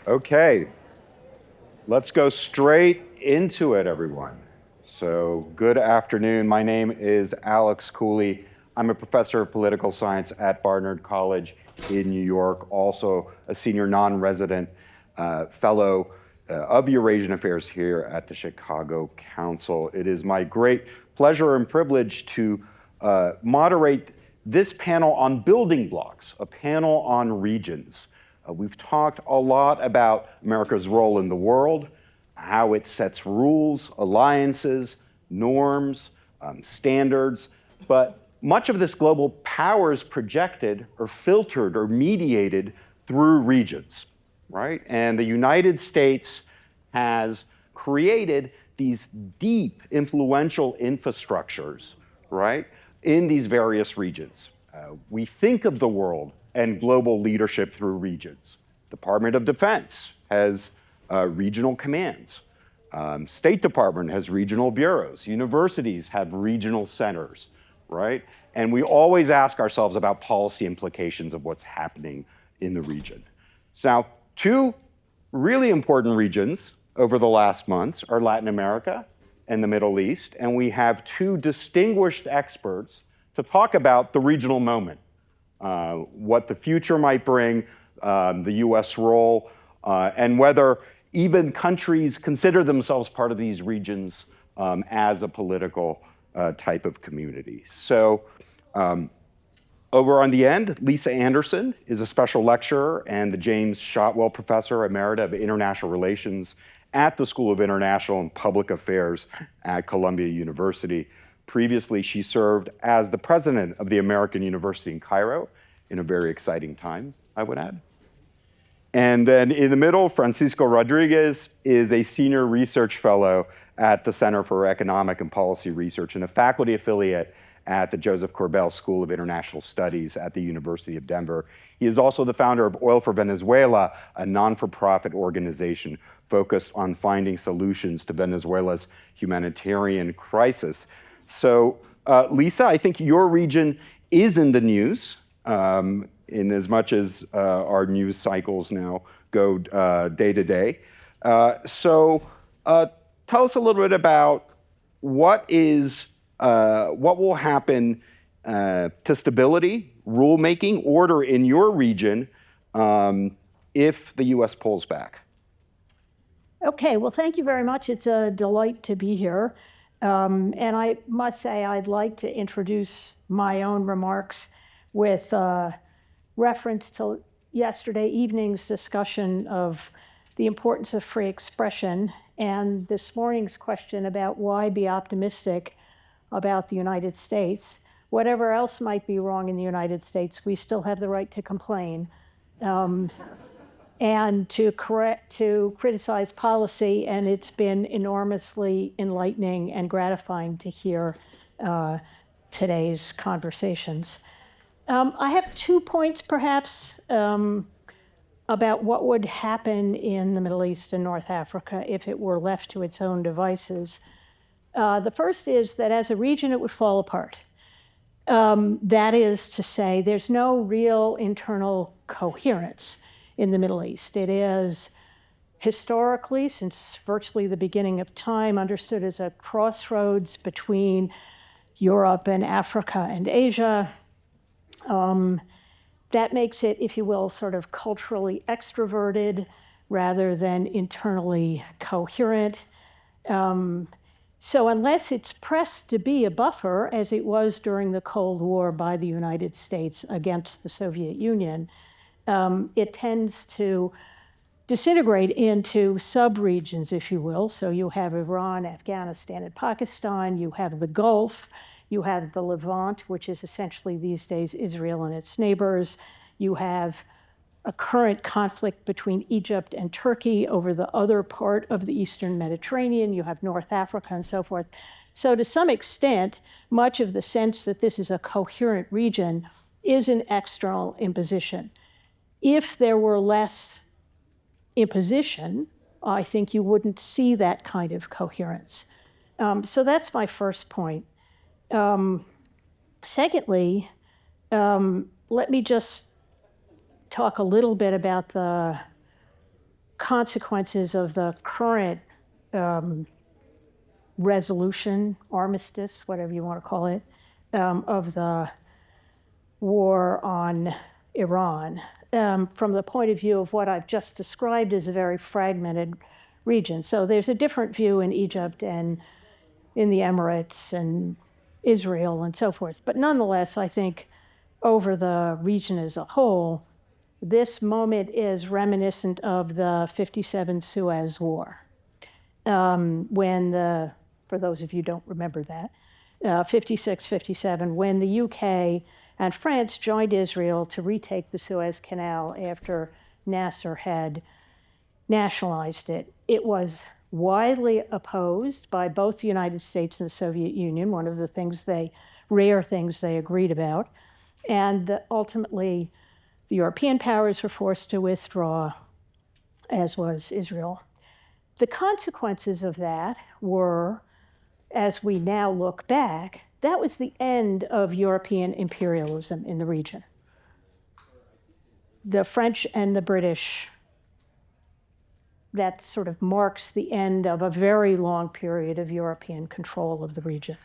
Okay, let's go straight into it, everyone. So, good afternoon. My name is Alex Cooley. I'm a professor of political science at Barnard College in New York, also a senior non-resident fellow of Eurasian Affairs here at the Chicago Council. It is my great pleasure and privilege to moderate this panel on building blocks, a panel on regions. We've talked a lot about America's role in the world, how it sets rules, alliances, norms, standards, but much of this global power is projected or filtered or mediated through regions, right? And the United States has created these deep, influential infrastructures, right, in these various regions. We think of the world and global leadership through regions. Department of Defense has regional commands. State Department has regional bureaus. Universities have regional centers, right? And we always ask ourselves about policy implications of what's happening in the region. So now, two really important regions over the last months are Latin America and the Middle East, and we have two distinguished experts to talk about the regional moment, what the future might bring, the US role, and whether even countries consider themselves part of these regions as a political type of community. So over on the end, Lisa Anderson is a special lecturer and the James Shotwell Professor Emerita of International Relations at the School of International and Public Affairs at Columbia University. Previously, she served as the president of the American University in Cairo in a very exciting time, I would add. And then in the middle, Francisco Rodríguez is a senior research fellow at the Center for Economic and Policy Research and a faculty affiliate at the Joseph Corbell School of International Studies at the University of Denver. He is also the founder of Oil for Venezuela, a non-for-profit organization focused on finding solutions to Venezuela's humanitarian crisis. So, Lisa, I think your region is in the news in as much as our news cycles now go day to day. So tell us a little bit about what will happen to stability, rulemaking, order in your region if the U.S. pulls back. Okay, well, thank you very much. It's a delight to be here. And I must say I'd like to introduce my own remarks with reference to yesterday evening's discussion of the importance of free expression and this morning's question about why be optimistic about the United States. Whatever else might be wrong in the United States, we still have the right to complain and to criticize policy, and it's been enormously enlightening and gratifying to hear today's conversations. I have 2 points, perhaps, about what would happen in the Middle East and North Africa if it were left to its own devices. The first is that as a region, it would fall apart. That is to say, there's no real internal coherence in the Middle East. It is historically, since virtually the beginning of time, understood as a crossroads between Europe and Africa and Asia. That makes it, if you will, sort of culturally extroverted rather than internally coherent. So unless it's pressed to be a buffer, as it was during the Cold War by the United States against the Soviet Union, it tends to disintegrate into sub-regions, if you will. So you have Iran, Afghanistan, and Pakistan. You have the Gulf. You have the Levant, which is essentially these days Israel and its neighbors. You have a current conflict between Egypt and Turkey over the other part of the Eastern Mediterranean. You have North Africa and so forth. So to some extent, much of the sense that this is a coherent region is an external imposition. If there were less imposition, I think you wouldn't see that kind of coherence. So that's my first point. Secondly, let me just talk a little bit about the consequences of the current resolution, armistice, whatever you want to call it, of the war on Iran, from the point of view of what I've just described as a very fragmented region. So there's a different view in Egypt and in the Emirates and Israel and so forth. But nonetheless, I think over the region as a whole, this moment is reminiscent of the 57 Suez War. When for those of you who don't remember that, 56, 57, when the UK and France joined Israel to retake the Suez Canal after Nasser had nationalized it. It was widely opposed by both the United States and the Soviet Union, one of the rare things they agreed about. And ultimately, the European powers were forced to withdraw, as was Israel. The consequences of that were, as we now look back, that was the end of European imperialism in the region. The French and the British, that sort of marks the end of a very long period of European control of the region.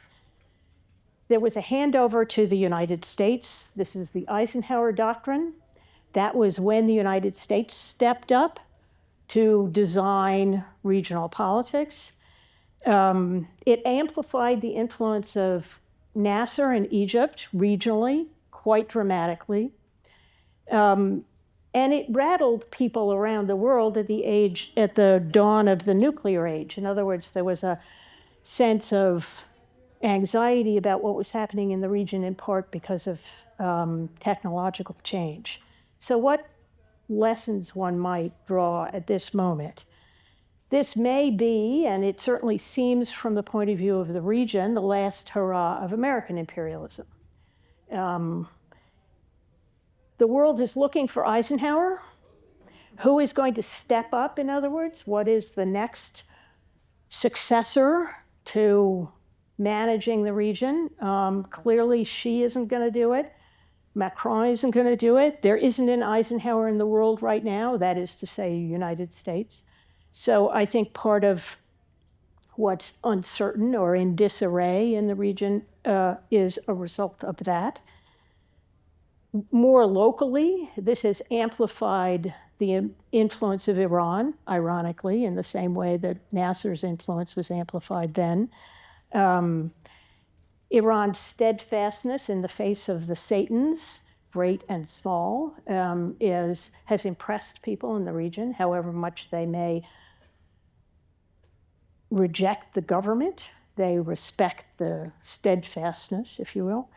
There was a handover to the United States. This is the Eisenhower Doctrine. That was when the United States stepped up to design regional politics. It amplified the influence of Nasser in Egypt regionally quite dramatically. And it rattled people around the world at the dawn of the nuclear age. In other words, there was a sense of anxiety about what was happening in the region, in part because of technological change. So what lessons one might draw at this moment? This may be, and it certainly seems from the point of view of the region, the last hurrah of American imperialism. The world is looking for Eisenhower. Who is going to step up, in other words? What is the next successor to managing the region? Clearly, Xi isn't going to do it. Macron isn't going to do it. There isn't an Eisenhower in the world right now, that is to say, United States. So I think part of what's uncertain or in disarray in the region is a result of that. More locally, this has amplified the influence of Iran, ironically, in the same way that Nasser's influence was amplified then. Iran's steadfastness in the face of the Satans, great and small, has impressed people in the region, however much they may reject the government. They respect the steadfastness, if you will.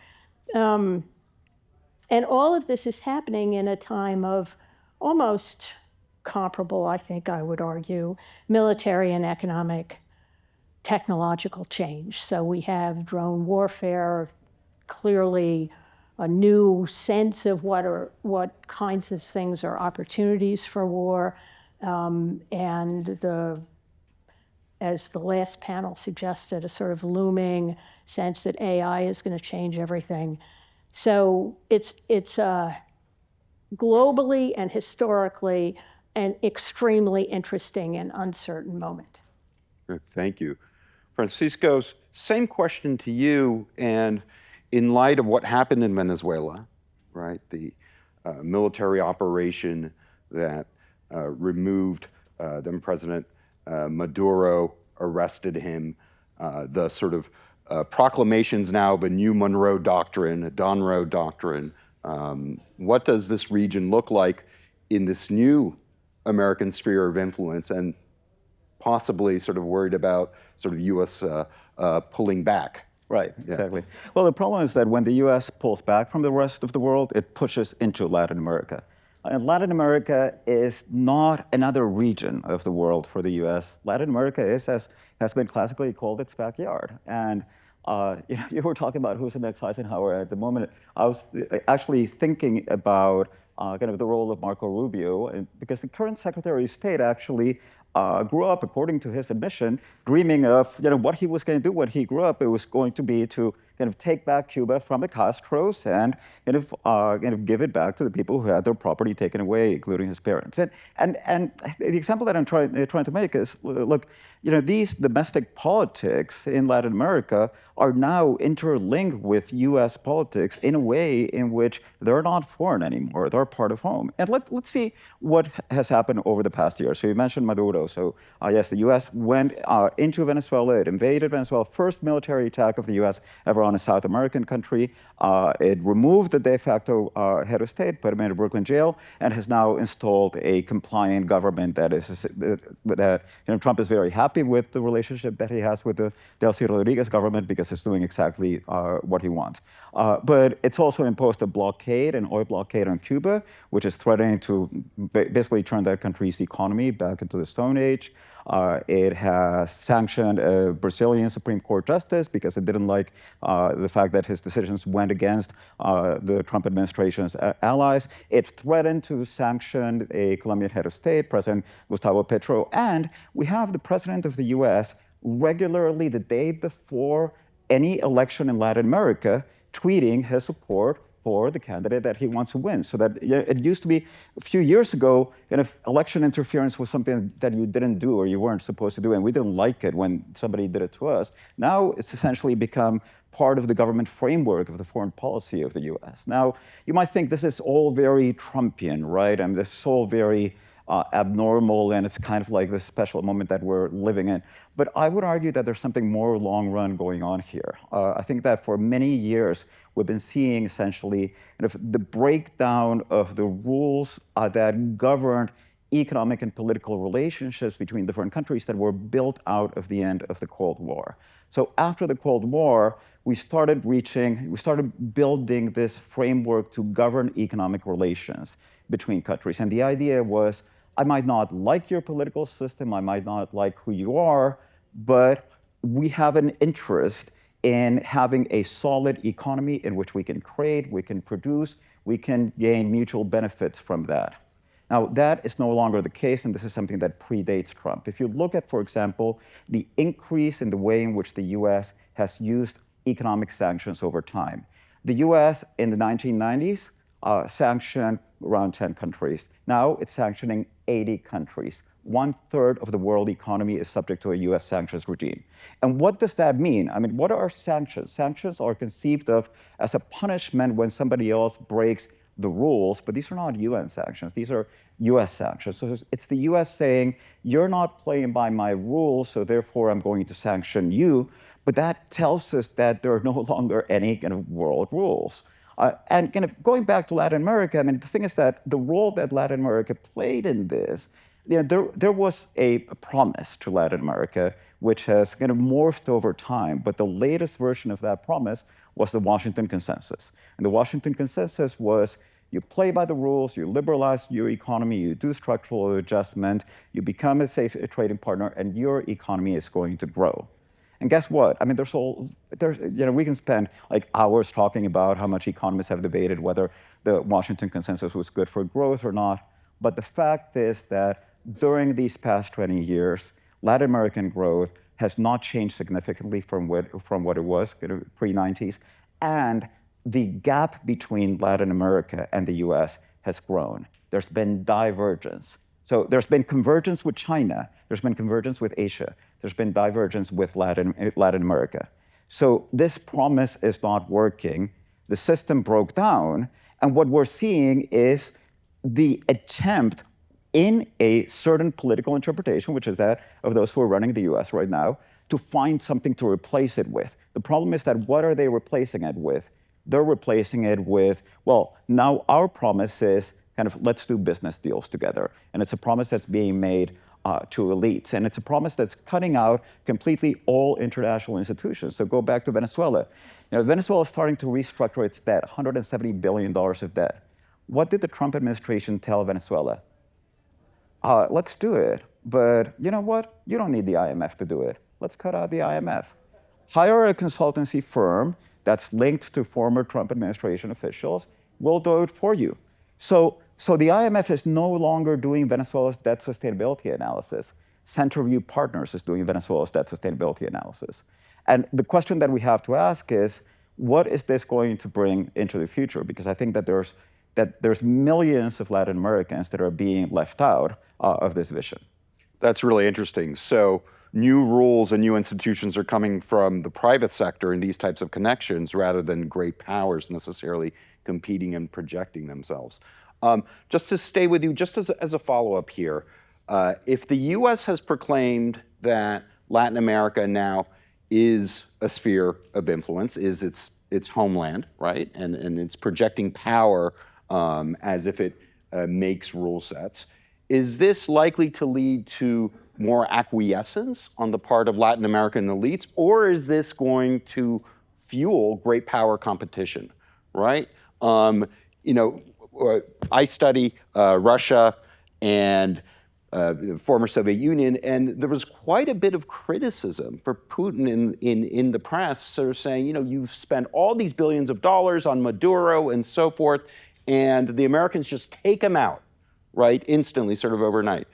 And all of this is happening in a time of almost comparable, I think I would argue, military and economic technological change. So we have drone warfare, clearly a new sense of what kinds of things are opportunities for war, and as the last panel suggested, a sort of looming sense that AI is going to change everything. So it's globally and historically an extremely interesting and uncertain moment. Thank you. Francisco, same question to you, and in light of what happened in Venezuela, right, the military operation that removed then President Maduro, arrested him, the sort of proclamations now of a new Monroe Doctrine, a Monroe Doctrine. What does this region look like in this new American sphere of influence, and possibly sort of worried about sort of U.S. Pulling back? Right, exactly. Well, the problem is that when the U.S. pulls back from the rest of the world, it pushes into Latin America. And Latin America is not another region of the world for the U.S. Latin America has been classically called its backyard. And you were talking about who's the next Eisenhower at the moment. I was actually thinking about kind of the role of Marco Rubio, because the current Secretary of State actually grew up, according to his admission, dreaming of what he was going to do when he grew up. It was going to be to kind of take back Cuba from the Castros and kind of give it back to the people who had their property taken away, including his parents. And the example that I'm trying to make is, look, these domestic politics in Latin America are now interlinked with U.S. politics in a way in which they're not foreign anymore. They're part of home. And let's see what has happened over the past year. So you mentioned Maduro. So yes, the U.S. went into Venezuela. It invaded Venezuela. First military attack of the U.S. ever on a South American country. It removed the de facto head of state, put him in a Brooklyn jail, and has now installed a compliant government that Trump is very happy with the relationship that he has with the Rodríguez government because it's doing exactly what he wants. But it's also imposed a blockade, an oil blockade on Cuba, which is threatening to basically turn that country's economy back into the Stone Age. It has sanctioned a Brazilian Supreme Court justice because it didn't like the fact that his decisions went against the Trump administration's allies. It threatened to sanction a Colombian head of state, President Gustavo Petro. And we have the president of the US regularly the day before any election in Latin America tweeting his support for the candidate that he wants to win. So that it used to be a few years ago, if election interference was something that you didn't do or you weren't supposed to do, and we didn't like it when somebody did it to us. Now it's essentially become part of the government framework of the foreign policy of the US. Now, you might think this is all very Trumpian, right? I mean, this is all very abnormal, and it's kind of like this special moment that we're living in. But I would argue that there's something more long run going on here. I think that for many years, we've been seeing essentially the breakdown of the rules that governed economic and political relationships between different countries that were built out of the end of the Cold War. So after the Cold War, we started building this framework to govern economic relations between countries. And the idea was, I might not like your political system, I might not like who you are, but we have an interest in having a solid economy in which we can trade, we can produce, we can gain mutual benefits from that. Now, that is no longer the case, and this is something that predates Trump. If you look at, for example, the increase in the way in which the US has used economic sanctions over time. The US in the 1990s sanctioned around 10 countries. Now it's sanctioning 80 countries. 1/3 of the world economy is subject to a US sanctions regime. And what does that mean? I mean, what are sanctions? Sanctions are conceived of as a punishment when somebody else breaks the rules, but these are not UN sanctions. These are US sanctions. So it's the US saying, you're not playing by my rules, so therefore I'm going to sanction you. But that tells us that there are no longer any kind of world rules. And kind of going back to Latin America, I mean, the thing is that the role that Latin America played in this, there was a promise to Latin America, which has kind of morphed over time. But the latest version of that promise was the Washington Consensus. And the Washington Consensus was, you play by the rules, you liberalize your economy, you do structural adjustment, you become a safe trading partner, and your economy is going to grow. And guess what? I mean, we can spend like hours talking about how much economists have debated whether the Washington Consensus was good for growth or not. But the fact is that during these past 20 years, Latin American growth has not changed significantly from what it was pre-90s. And the gap between Latin America and the US has grown. There's been divergence. So there's been convergence with China, there's been convergence with Asia, there's been divergence with Latin America. So this promise is not working. The system broke down, and what we're seeing is the attempt in a certain political interpretation, which is that of those who are running the US right now, to find something to replace it with. The problem is that what are they replacing it with? They're replacing it with, well, now our promise is kind of let's do business deals together. And it's a promise that's being made to elites. And it's a promise that's cutting out completely all international institutions. So go back to Venezuela. Venezuela is starting to restructure its debt, $170 billion of debt. What did the Trump administration tell Venezuela? Let's do it. But you know what? You don't need the IMF to do it. Let's cut out the IMF. Hire a consultancy firm that's linked to former Trump administration officials. We'll do it for you. So the IMF is no longer doing Venezuela's debt sustainability analysis. Centerview Partners is doing Venezuela's debt sustainability analysis. And the question that we have to ask is, what is this going to bring into the future? Because I think that there's millions of Latin Americans that are being left out of this vision. That's really interesting. So new rules and new institutions are coming from the private sector in these types of connections rather than great powers necessarily competing and projecting themselves. Just to stay with you, just as a follow-up here, if the U.S. has proclaimed that Latin America now is a sphere of influence, is its homeland, right? And it's projecting power as if it makes rule sets. Is this likely to lead to more acquiescence on the part of Latin American elites, or is this going to fuel great power competition, right? I study Russia and the former Soviet Union, and there was quite a bit of criticism for Putin in the press, sort of saying, you've spent all these billions of dollars on Maduro and so forth, and the Americans just take him out, right, instantly, sort of overnight.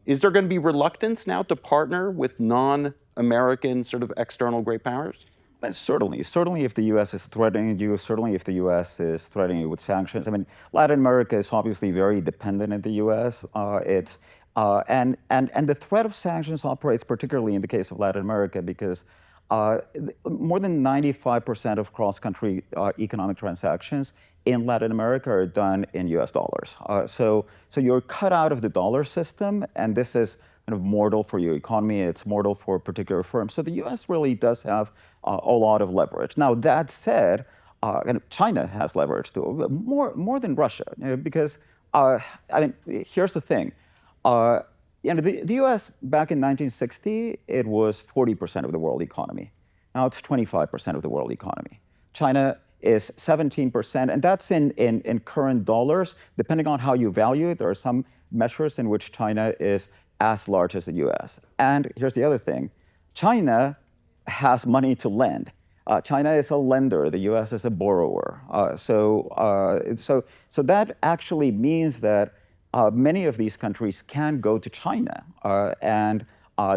Is there going to be reluctance now to partner with non-American sort of external great powers? Certainly if the U.S. is threatening you, certainly if the U.S. is threatening you with sanctions. I mean, Latin America is obviously very dependent on the U.S. And the threat of sanctions operates particularly in the case of Latin America because more than 95% of cross-country economic transactions in Latin America are done in U.S. dollars. So you're cut out of the dollar system, and this is kind of mortal for your economy. It's mortal for particular firms. So the U.S. really does have a lot of leverage. Now, that said, and China has leverage too, more than Russia, because here's the thing. The U.S. back in 1960, it was 40% of the world economy. Now it's 25% of the world economy. China is 17%, and that's in current dollars. Depending on how you value it, there are some measures in which China is as large as the U.S. And here's the other thing. China has money to lend. China is a lender. The U.S. is a borrower. So that actually means that many of these countries can go to China and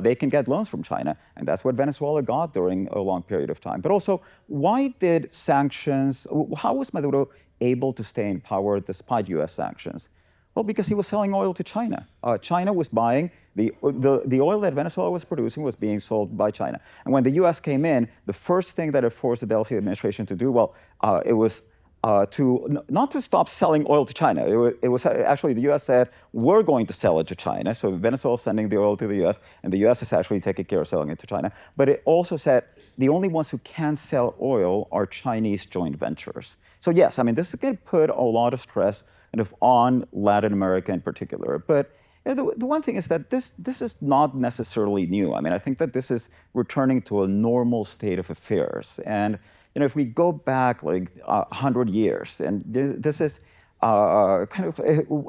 they can get loans from China. And that's what Venezuela got during a long period of time. But also, why did sanctions, how was Maduro able to stay in power despite U.S. sanctions? Well, because he was selling oil to China. China was buying, the oil that Venezuela was producing was being sold by China. And when the U.S. came in, the first thing that it forced the Delcy administration to do, it was not to stop selling oil to China. It was actually the U.S. said, we're going to sell it to China. So Venezuela is sending the oil to the U.S., and the U.S. is actually taking care of selling it to China. But it also said the only ones who can sell oil are Chinese joint ventures. So yes, this is going to put a lot of stress on Latin America in particular. But the one thing is that this is not necessarily new. I think that this is returning to a normal state of affairs. And if we go back like 100 years, and this is kind of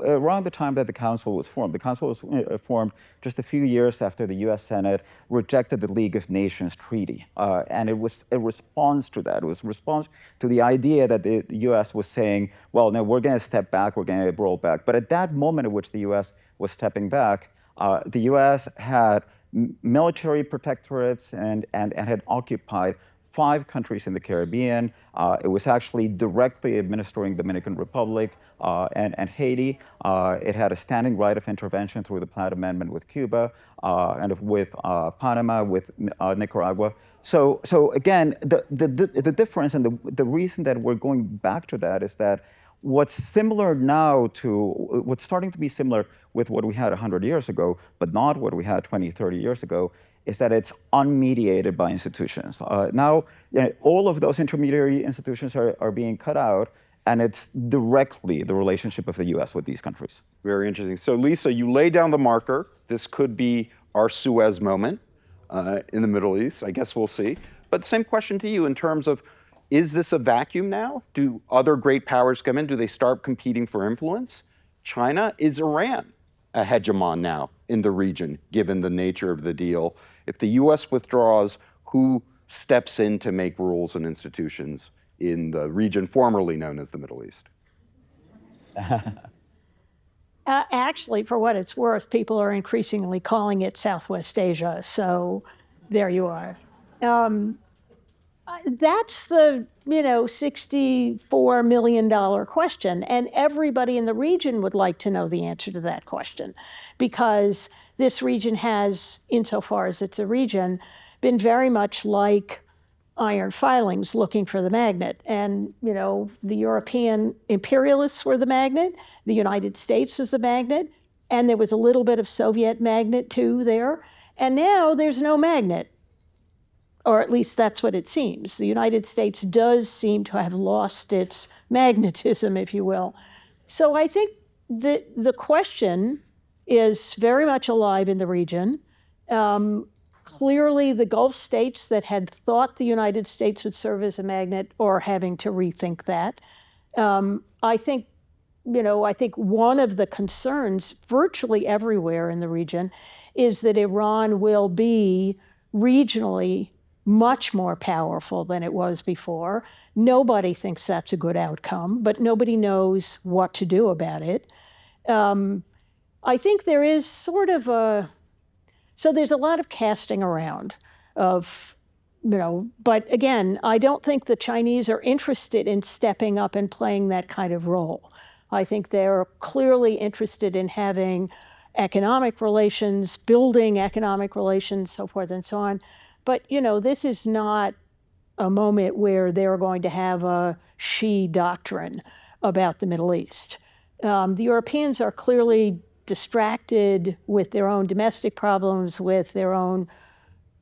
around the time that the Council was formed. The Council was formed just a few years after the U.S. Senate rejected the League of Nations Treaty. And it was a response to that. It was a response to the idea that the U.S. was saying, well, no, we're going to step back, we're going to roll back. But at that moment at which the U.S. was stepping back, the U.S. had military protectorates and had occupied 5 countries in the Caribbean. It was actually directly administering Dominican Republic and Haiti. It had a standing right of intervention through the Platt Amendment with Cuba and with Panama, with Nicaragua. So again, the difference and the reason that we're going back to that is that what's starting to be similar with what we had 100 years ago, but not what we had 20, 30 years ago, is that it's unmediated by institutions. Now, all of those intermediary institutions are being cut out, and it's directly the relationship of the U.S. with these countries. Very interesting. So, Lisa, you lay down the marker. This could be our Suez moment in the Middle East. I guess we'll see. But same question to you in terms of, is this a vacuum now? Do other great powers come in? Do they start competing for influence? China? Is Iran a hegemon now in the region, given the nature of the deal? If the U.S. withdraws, who steps in to make rules and institutions in the region formerly known as the Middle East? Actually, for what it's worth, people are increasingly calling it Southwest Asia. So there you are. That's the, $64 million question. And everybody in the region would like to know the answer to that question, because this region has, insofar as it's a region, been very much like iron filings looking for the magnet. And, the European imperialists were the magnet, the United States was the magnet, and there was a little bit of Soviet magnet too there. And now there's no magnet. Or at least that's what it seems. The United States does seem to have lost its magnetism, if you will. So I think that the question is very much alive in the region. Clearly, the Gulf states that had thought the United States would serve as a magnet are having to rethink that. I think one of the concerns virtually everywhere in the region is that Iran will be regionally much more powerful than it was before. Nobody thinks that's a good outcome, but nobody knows what to do about it. I think there is sort of so there's a lot of casting around of, but again, I don't think the Chinese are interested in stepping up and playing that kind of role. I think they're clearly interested in having economic relations, building economic relations, so forth and so on. But, this is not a moment where they're going to have a Xi doctrine about the Middle East. The Europeans are clearly distracted with their own domestic problems, with their own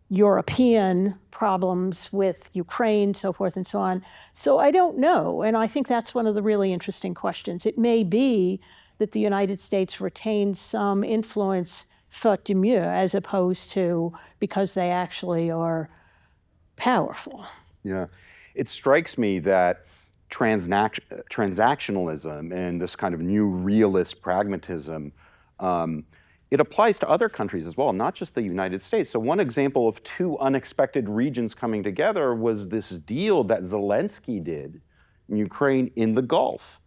European problems with Ukraine, so forth and so on. So I don't know, and I think that's one of the really interesting questions. It may be that the United States retains some influence faute de mieux, as opposed to because they actually are powerful. Yeah. It strikes me that transactionalism and this kind of new realist pragmatism, it applies to other countries as well, not just the United States. So one example of two unexpected regions coming together was this deal that Zelensky did in Ukraine in the Gulf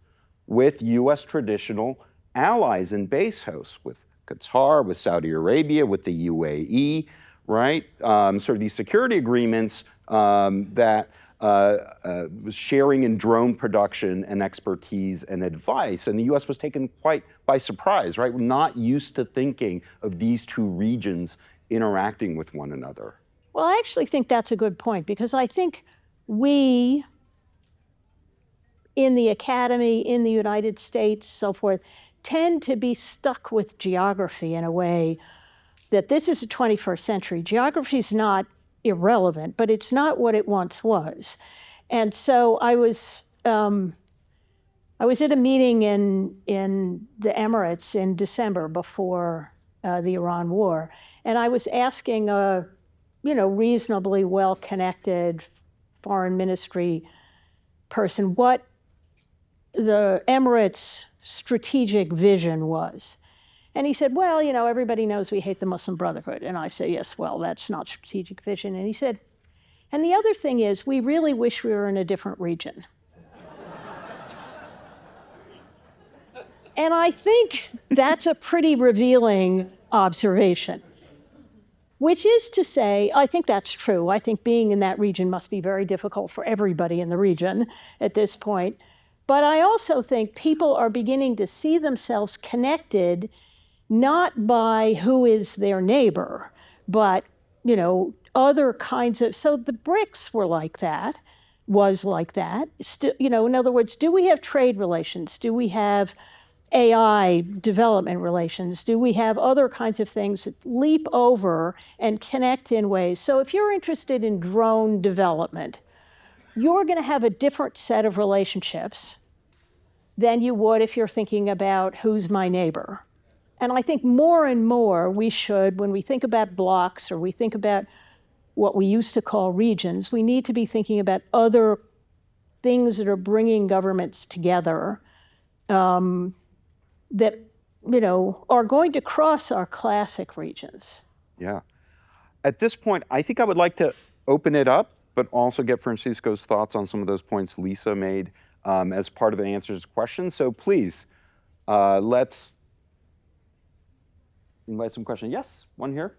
with US traditional allies and base hosts, with Qatar, with Saudi Arabia, with the UAE, right? Sort of these security agreements that was sharing in drone production and expertise and advice. And the US was taken quite by surprise, right? We're not used to thinking of these two regions interacting with one another. Well, I actually think that's a good point, because I think we, in the academy, in the United States, so forth, tend to be stuck with geography in a way that this is the 21st century. Geography is not irrelevant, but it's not what it once was. And so I was at a meeting in the Emirates in December before the Iran war, and I was asking a reasonably well-connected foreign ministry person what the Emirates' strategic vision was. And he said, well, everybody knows we hate the Muslim Brotherhood. And I say, yes, well, that's not strategic vision. And he said, and the other thing is, we really wish we were in a different region. And I think that's a pretty revealing observation, which is to say, I think that's true. I think being in that region must be very difficult for everybody in the region at this point. But I also think people are beginning to see themselves connected not by who is their neighbor, but, other kinds of, so the BRICS were like that, was like that. In other words, do we have trade relations? Do we have AI development relations? Do we have other kinds of things that leap over and connect in ways? So if you're interested in drone development, you're going to have a different set of relationships than you would if you're thinking about who's my neighbor. And I think more and more we should, when we think about blocs or we think about what we used to call regions, we need to be thinking about other things that are bringing governments together that are going to cross our classic regions. Yeah. At this point, I think I would like to open it up, but also get Francisco's thoughts on some of those points Lisa made as part of the answers to questions. So please, let's invite some questions. Yes, one here.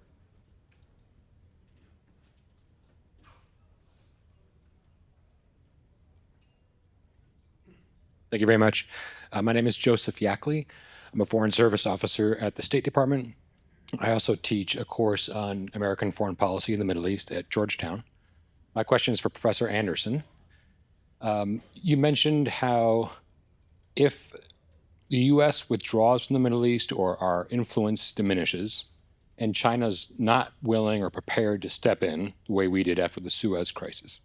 Thank you very much. My name is Joseph Yackley. I'm a Foreign Service Officer at the State Department. I also teach a course on American foreign policy in the Middle East at Georgetown. My question is for Professor Anderson. You mentioned how if the U.S. withdraws from the Middle East or our influence diminishes, and China's not willing or prepared to step in the way we did after the Suez crisis,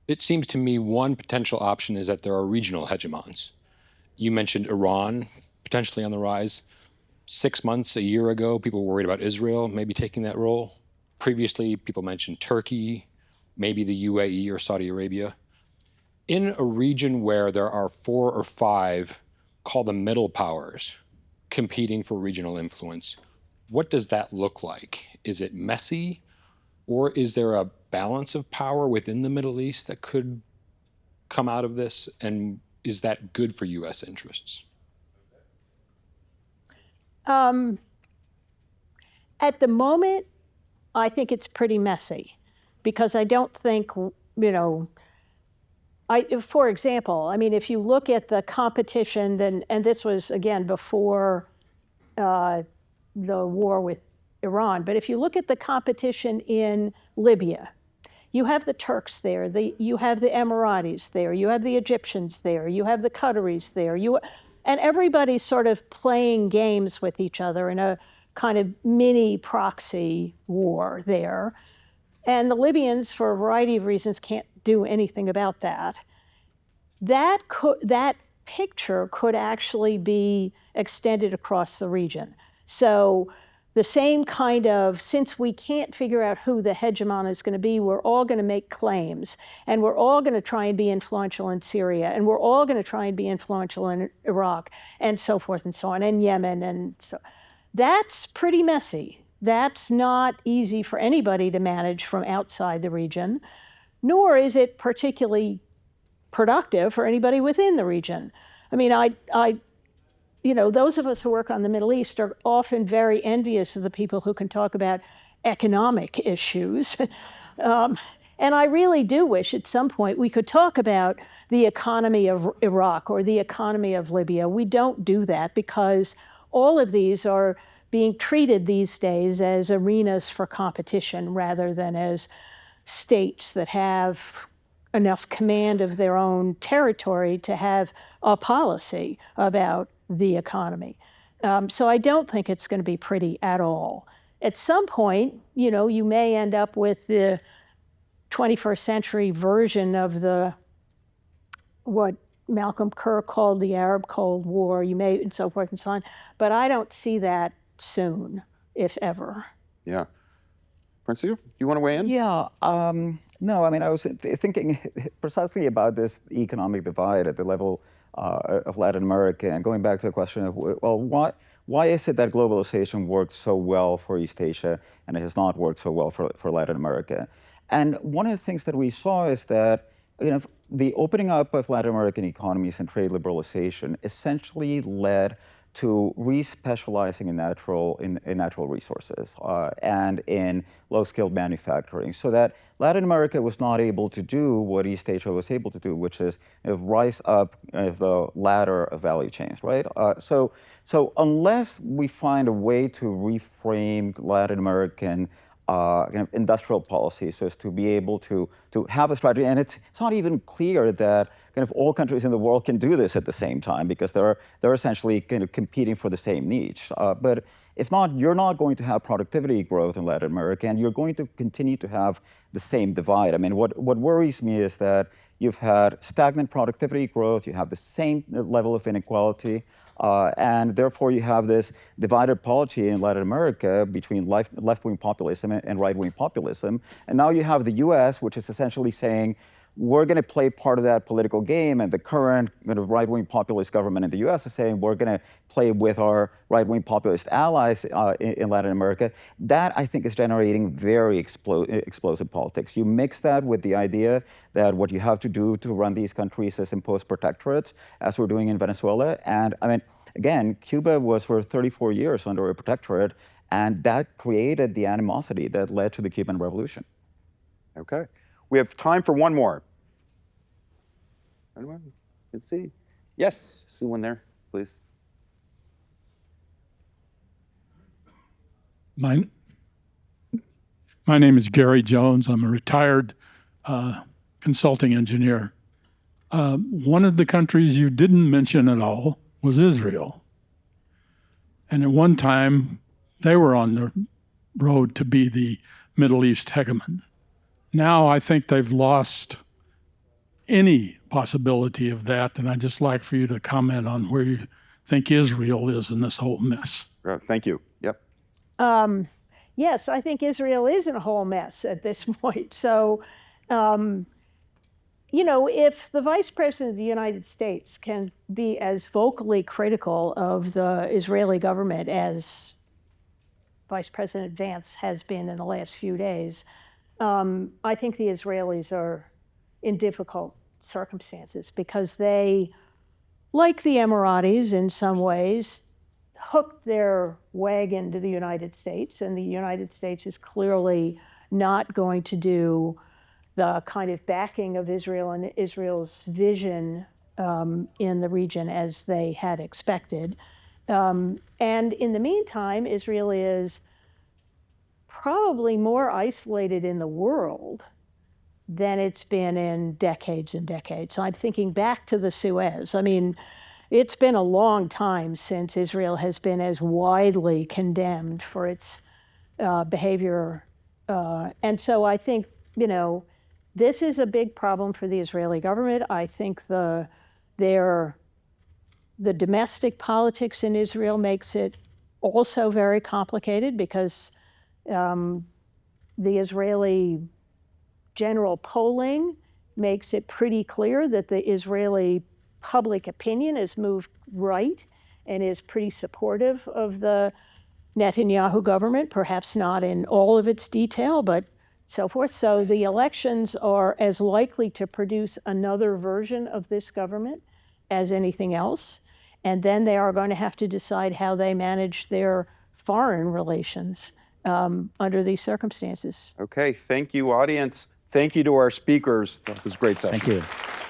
it seems to me one potential option is that there are regional hegemons. You mentioned Iran potentially on the rise. 6 months, a year ago, people were worried about Israel maybe taking that role. Previously, people mentioned Turkey, maybe the UAE or Saudi Arabia. In a region where there are 4 or 5, call them middle powers, competing for regional influence, what does that look like? Is it messy? Or is there a balance of power within the Middle East that could come out of this? And is that good for U.S. interests? At the moment, I think it's pretty messy because I don't think, for example, I mean, if you look at the competition, then, and this was, again, before the war with Iran, but if you look at the competition in Libya, you have the Turks there, you have the Emiratis there, you have the Egyptians there, you have the Qataris there, and everybody's sort of playing games with each other in a kind of mini proxy war there. And the Libyans, for a variety of reasons, can't do anything about that. That picture could actually be extended across the region. So the same kind of, since we can't figure out who the hegemon is going to be, we're all going to make claims, and we're all going to try and be influential in Syria, and we're all going to try and be influential in Iraq, and so forth and so on, and Yemen, and so. That's pretty messy. That's not easy for anybody to manage from outside the region, nor is it particularly productive for anybody within the region. I mean, those of us who work on the Middle East are often very envious of the people who can talk about economic issues. And I really do wish at some point we could talk about the economy of Iraq or the economy of Libya. We don't do that because all of these are being treated these days as arenas for competition rather than as states that have enough command of their own territory to have a policy about the economy. So I don't think it's going to be pretty at all. At some point, you may end up with the 21st century version of what Malcolm Kerr called the Arab Cold War, and so forth and so on. But I don't see that soon, if ever. Yeah. Prince, you want to weigh in? Yeah. No, I mean, I was thinking precisely about this economic divide at the level of Latin America, and going back to the question of, well, why is it that globalization works so well for East Asia and it has not worked so well for Latin America? And one of the things that we saw is that the opening up of Latin American economies and trade liberalization essentially led to re-specializing in natural resources and in low-skilled manufacturing, so that Latin America was not able to do what East Asia was able to do, which is rise up the ladder of value chains, right? So unless we find a way to reframe Latin American industrial policy so as to be able to have a strategy. And it's not even clear that all countries in the world can do this at the same time, because they're essentially competing for the same niche. But if not, you're not going to have productivity growth in Latin America, and you're going to continue to have the same divide. I mean, what worries me is that you've had stagnant productivity growth, you have the same level of inequality, and therefore you have this divided polity in Latin America between left-wing populism and right-wing populism. And now you have the US, which is essentially saying, we're going to play part of that political game, and the current right-wing populist government in the US is saying, we're going to play with our right-wing populist allies in Latin America. That, I think, is generating very explosive politics. You mix that with the idea that what you have to do to run these countries is impose protectorates, as we're doing in Venezuela. And I mean, again, Cuba was for 34 years under a protectorate, and that created the animosity that led to the Cuban Revolution. Okay. We have time for one more. Anyone? can see. Yes, see one there, please. My name is Gary Jones. I'm a retired consulting engineer. One of the countries you didn't mention at all was Israel. And at one time, they were on the road to be the Middle East hegemon. Now I think they've lost any possibility of that, and I'd just like for you to comment on where you think Israel is in this whole mess. Thank you. Yep. Yes, I think Israel is in a whole mess at this point. So, you know, if the Vice President of the United States can be as vocally critical of the Israeli government as Vice President Vance has been in the last few days, I think the Israelis are in difficult circumstances because they, like the Emiratis in some ways, hooked their wagon to the United States, and the United States is clearly not going to do the kind of backing of Israel and Israel's vision in the region as they had expected. And in the meantime, Israel is probably more isolated in the world than it's been in decades and decades. I'm thinking back to the Suez. I mean, it's been a long time since Israel has been as widely condemned for its behavior. And so I think, you know, this is a big problem for the Israeli government. I think the domestic politics in Israel makes it also very complicated because the Israeli general polling makes it pretty clear that the Israeli public opinion has moved right and is pretty supportive of the Netanyahu government, perhaps not in all of its detail, but so forth. So the elections are as likely to produce another version of this government as anything else. And then they are going to have to decide how they manage their foreign relations under these circumstances. Okay, thank you, audience. Thank you to our speakers. That was a great session. Thank you.